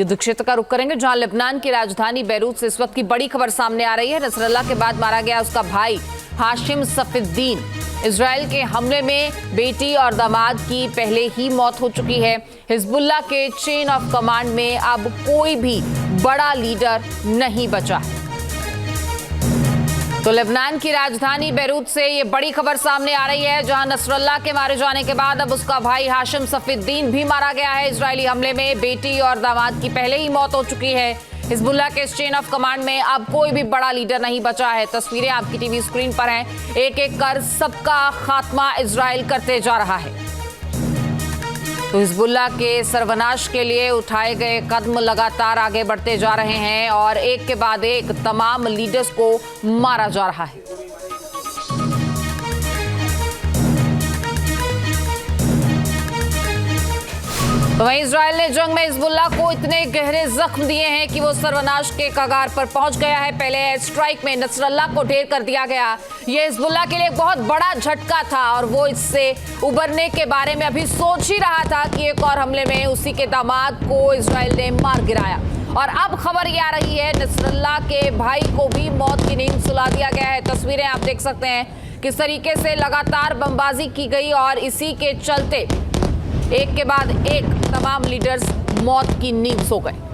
युद्ध क्षेत्र का रुख करेंगे जहां लेबनान की राजधानी बैरूत से इस वक्त की बड़ी खबर सामने आ रही है। नसरल्लाह के बाद मारा गया उसका भाई हाशिम सफीउद्दीन। इजराइल के हमले में बेटी और दामाद की पहले ही मौत हो चुकी है। हिजबुल्लाह के चेन ऑफ कमांड में अब कोई भी बड़ा लीडर नहीं बचा है। तो लेबनान की राजधानी बैरूत से ये बड़ी खबर सामने आ रही है जहां नसरल्लाह के मारे जाने के बाद अब उसका भाई हाशिम सफीउद्दीन भी मारा गया है। इजरायली हमले में बेटी और दामाद की पहले ही मौत हो चुकी है। हिजबुल्लाह के चेन ऑफ कमांड में अब कोई भी बड़ा लीडर नहीं बचा है। तस्वीरें आपकी टीवी स्क्रीन पर हैं। एक एक कर सबका खात्मा इजराइल करते जा रहा है। तो हिजबुल्लाह के सर्वनाश के लिए उठाए गए कदम लगातार आगे बढ़ते जा रहे हैं और एक के बाद एक तमाम लीडर्स को मारा जा रहा है। तो वहीं इजराइल ने जंग में हिजबुल्लाह को इतने गहरे जख्म दिए हैं कि वो सर्वनाश के कगार पर पहुंच गया है। पहले एयर स्ट्राइक में नसरल्लाह को ढेर कर दिया गया। ये हिजबुल्लाह के लिए एक बहुत बड़ा झटका था और वो इससे उबरने के बारे में अभी सोच ही रहा था कि एक और हमले में उसी के दामाद को इजराइल ने मार गिराया। और अब खबर ये आ रही है नसरल्लाह के भाई को भी मौत की नींद सुला दिया गया है। तस्वीरें आप देख सकते हैं किस तरीके से लगातार बमबाजी की गई और इसी के चलते एक के बाद एक तमाम लीडर्स मौत की नींद सो गए।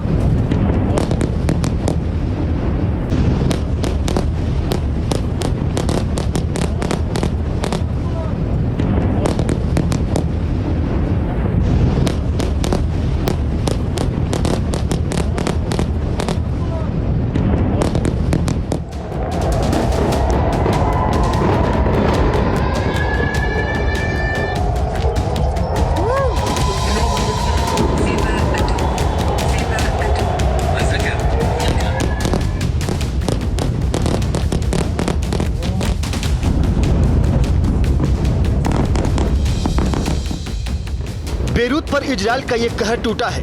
बैरूत पर इजराइल का ये कहर टूटा है।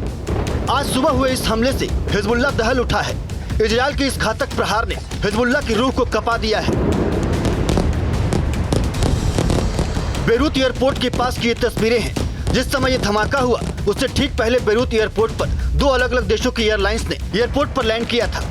आज सुबह हुए इस हमले से हिजबुल्लाह दहल उठा है। इजराइल के इस घातक प्रहार ने हिजबुल्लाह की रूह को कपा दिया है। बैरूत एयरपोर्ट के पास की ये तस्वीरें हैं। जिस समय ये धमाका हुआ उससे ठीक पहले बैरूत एयरपोर्ट पर दो अलग अलग देशों की एयरलाइंस ने एयरपोर्ट पर लैंड किया था।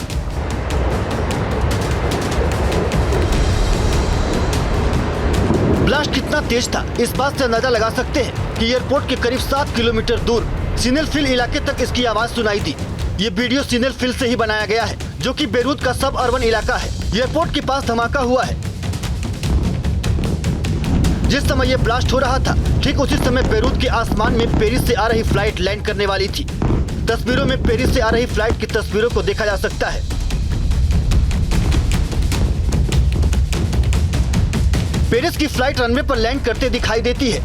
ब्लास्ट कितना तेज था इस बात से अंदाजा लगा सकते हैं कि एयरपोर्ट के करीब 7 किलोमीटर दूर सिनेलफिल इलाके तक इसकी आवाज सुनाई दी। ये वीडियो सिनेलफिल से ही बनाया गया है जो कि बैरूत का सब अर्बन इलाका है। एयरपोर्ट के पास धमाका हुआ है। जिस समय ये ब्लास्ट हो रहा था ठीक उसी समय बैरूत के आसमान में पेरिस से आ रही फ्लाइट लैंड करने वाली थी। तस्वीरों में पेरिस से आ रही फ्लाइट की तस्वीरों को देखा जा सकता है। पेरिस की फ्लाइट रनवे पर लैंड करते दिखाई देती है।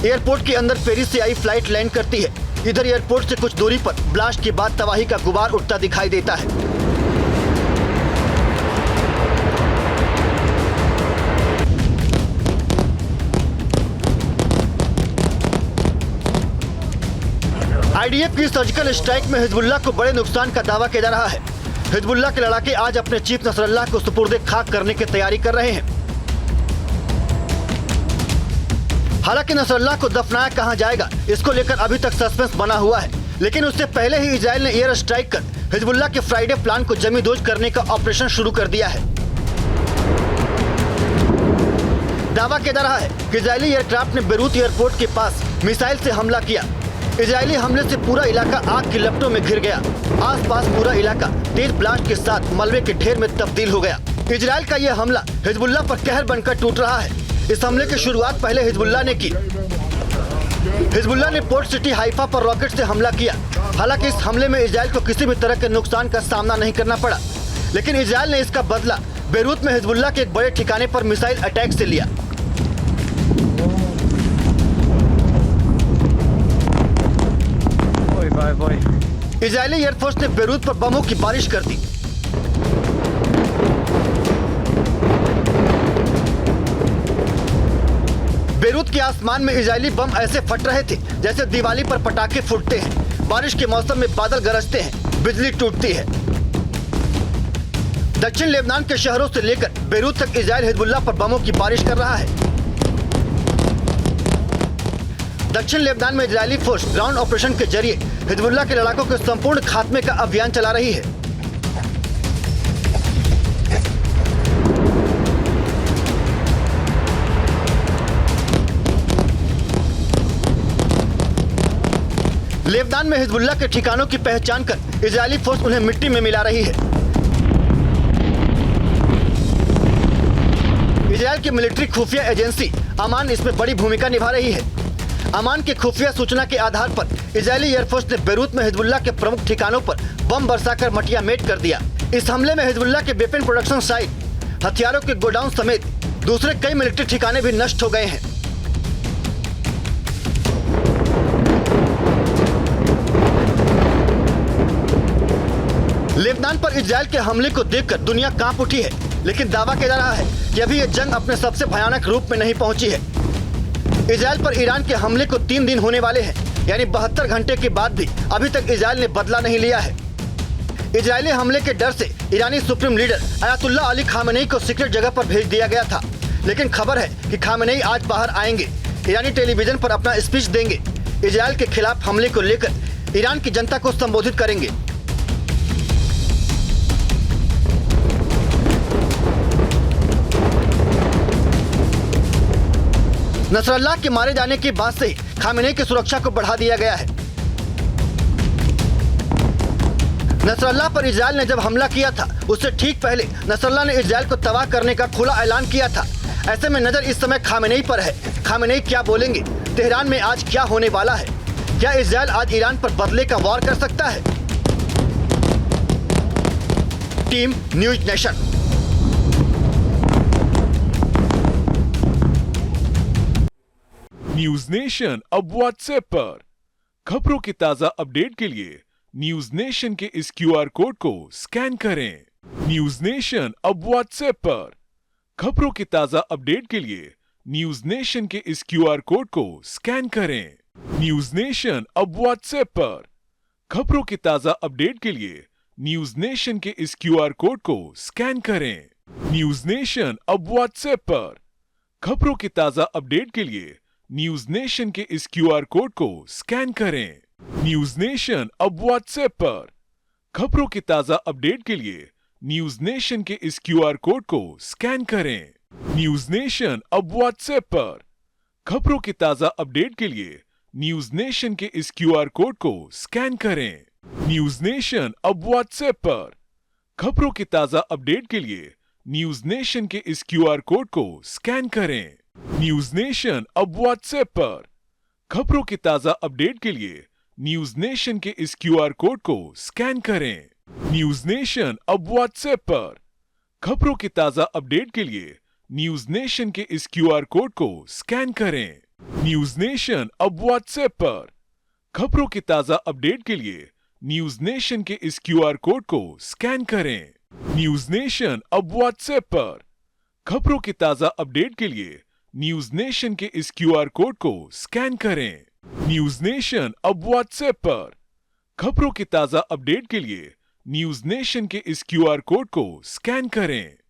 एयरपोर्ट के अंदर पेरिस से आई फ्लाइट लैंड करती है। इधर एयरपोर्ट से कुछ दूरी पर ब्लास्ट के बाद तबाही का गुबार उठता दिखाई देता है। आईडीएफ की सर्जिकल स्ट्राइक में हिजबुल्लाह को बड़े नुकसान का दावा किया जा रहा है। हिजबुल्लाह के लड़ाके आज अपने चीफ नसरल्लाह को सुपुर्दे खाक करने की तैयारी कर रहे हैं। हालांकि नसरल्लाह को दफनाया कहां जाएगा इसको लेकर अभी तक सस्पेंस बना हुआ है। लेकिन उससे पहले ही इजराइल ने एयर स्ट्राइक कर हिजबुल्लाह के फ्राइडे प्लान को जमींदोज करने का ऑपरेशन शुरू कर दिया है। दावा किया जा रहा है कि इजरायली एयरक्राफ्ट ने बैरूत एयरपोर्ट के पास मिसाइल से हमला किया। इजरायली हमले से पूरा इलाका आग की लपटों में घिर गया। आसपास पूरा इलाका तेज ब्लास्ट के साथ मलबे के ढेर में तब्दील हो गया। इजराइल का यह हमला हिजबुल्लाह पर कहर बनकर टूट रहा है। इस हमले की शुरुआत पहले हिजबुल्लाह ने की। हिजबुल्लाह ने पोर्ट सिटी हाइफा पर रॉकेट से हमला किया। हालांकि इस हमले में इजराइल को किसी भी तरह के नुकसान का सामना नहीं करना पड़ा, लेकिन इजराइल ने इसका बदला बैरूत में हिजबुल्लाह के एक बड़े ठिकाने पर मिसाइल अटैक से लिया। इजरायली एयरफोर्स ने बैरूत पर बमों की बारिश कर दी। बैरूत के आसमान में इजरायली बम ऐसे फट रहे थे जैसे दिवाली पर पटाखे फूटते हैं। बारिश के मौसम में बादल गरजते हैं, बिजली टूटती है। दक्षिण लेबनान के शहरों से लेकर बैरूत तक इजराइल हिजबुल्लाह पर बमों की बारिश कर रहा है। दक्षिण लेबनान में इजरायली फोर्स ग्राउंड ऑपरेशन के जरिए हिजबुल्लाह के लड़ाकों के संपूर्ण खात्मे का अभियान चला रही है। लेबनान में हिजबुल्लाह के ठिकानों की पहचान कर इजरायली फोर्स उन्हें मिट्टी में मिला रही है। इजरायल की मिलिट्री खुफिया एजेंसी अमान इसमें बड़ी भूमिका निभा रही है। अमान की खुफिया सूचना के आधार पर इजरायली एयरफोर्स ने बेरूत में हिजबुल्लाह के प्रमुख ठिकानों पर बम बरसाकर मटियामेट कर दिया। इस हमले में हिजबुल्लाह के वेपन प्रोडक्शन साइट, हथियारों के गोडाउन समेत दूसरे कई मिलिट्री ठिकाने भी नष्ट हो गए हैं। लेबनान पर इजरायल के हमले को देखकर दुनिया कांप उठी है, लेकिन दावा किया जा रहा है कि अभी यह जंग अपने सबसे भयानक रूप में नहीं पहुंची है। इजरायल पर ईरान के हमले को 3 दिन होने वाले हैं, यानी 72 घंटे के बाद भी अभी तक इजरायल ने बदला नहीं लिया है। इजरायली हमले के डर से ईरानी supreme leader Ayatollah Ali Khamenei को सीक्रेट जगह पर भेज दिया गया था, लेकिन खबर है कि खामेनेई आज बाहर आएंगे, ईरानी टेलीविजन पर अपना स्पीच देंगे, इजरायल के खिलाफ हमले को लेकर ईरान की जनता को संबोधित करेंगे। नसरल्लाह के मारे जाने के बाद से ही खामेनेई की सुरक्षा को बढ़ा दिया गया है। नसरल्लाह पर इजरायल ने जब हमला किया था, उससे ठीक पहले नसरल्लाह ने इजरायल को तबाह करने का खुला ऐलान किया था। ऐसे में नजर इस समय खामेनेई पर है। खामेनेई क्या बोलेंगे? तेहरान में आज क्या होने वाला है? क्या इजरायल आज ईरान पर बदले का वार कर सकता है? Team news nation. News nation अब व्हाट्सएप पर खबरों की ताजा अपडेट के लिए न्यूज नेशन के इस क्यूआर कोड को स्कैन करें। न्यूज नेशन अब व्हाट्सएप पर खबरों की ताजा अपडेट के लिए न्यूज नेशन के इस क्यूआर कोड को स्कैन करें। न्यूज नेशन अब व्हाट्सएप पर खबरों की ताजा अपडेट के लिए न्यूज नेशन के इस क्यूआर कोड को स्कैन करें। न्यूज नेशन अब व्हाट्सएप पर खबरों की ताजा अपडेट के लिए न्यूज नेशन के इस क्यूआर कोड को स्कैन करें। न्यूज नेशन अब व्हाट्सएप पर खबरों की ताजा अपडेट के लिए न्यूज नेशन के इस क्यूआर कोड को स्कैन करें। न्यूज नेशन अब व्हाट्सएप पर खबरों की ताजा अपडेट के लिए न्यूज नेशन के इस क्यूआर कोड को स्कैन करें। न्यूज नेशन अब व्हाट्सएप पर खबरों की ताजा अपडेट के लिए न्यूज नेशन के इस क्यूआर कोड को स्कैन करें। न्यूज नेशन अब व्हाट्सएप पर खबरों की ताजा अपडेट के लिए न्यूज नेशन के इस क्यूआर कोड को स्कैन करें। न्यूज नेशन अब व्हाट्सएप पर खबरों की ताजा अपडेट के लिए न्यूज नेशन के इस क्यूआर कोड को स्कैन करें। न्यूज नेशन अब व्हाट्सएप पर खबरों की ताजा अपडेट के लिए न्यूज नेशन के इस क्यूआर कोड को स्कैन करें। न्यूज नेशन अब व्हाट्सएप पर खबरों की ताजा अपडेट के लिए न्यूज नेशन के इस क्यूआर कोड को स्कैन करें। न्यूज नेशन अब व्हाट्सएप पर खबरों की ताजा अपडेट के लिए न्यूज नेशन के इस क्यूआर कोड को स्कैन करें।